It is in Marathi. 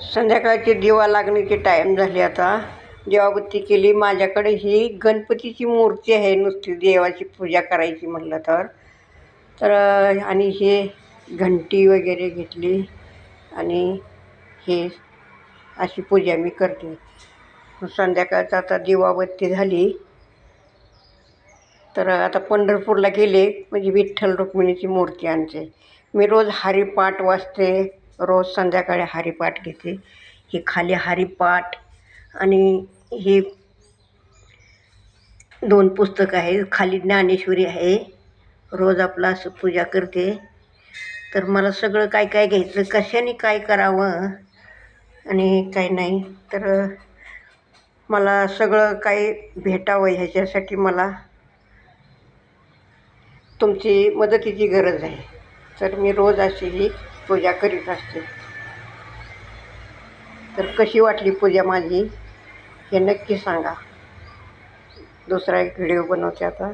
संध्याकाळची दिवा लागण्याची टाईम झाली. आता दिवाबत्ती केली. माझ्याकडे ही गणपतीची मूर्ती आहे, नुसती देवाची पूजा करायची म्हटलं तर आणि हे घंटी वगैरे घेतली आणि हे अशी पूजा मी करते. संध्याकाळचं आता दिवाबत्ती झाली तर आता पंढरपूरला गेले म्हणजे विठ्ठल रुक्मिणीची मूर्ती आणते. मी रोज हरिपाठ वाचते, रोज संध्याकाळी हरिपाठ घेते. ही खाली हरिपाठ आणि ही 2 पुस्तकं आहे, खाली ज्ञानेश्वरी आहे. रोज आपलं असं पूजा करते. तर मला सगळं काय काय घ्यायचं, कशाने काय करावं आणि काय नाही, तर मला सगळं काही भेटावं ह्याच्यासाठी मला तुमची मदतीची गरज आहे. तर मी रोज अशी ही पूजा करीत असते. तर कशी वाटली पूजा माझी हे नक्की सांगा. दुसरा एक व्हिडिओ बनवते आता.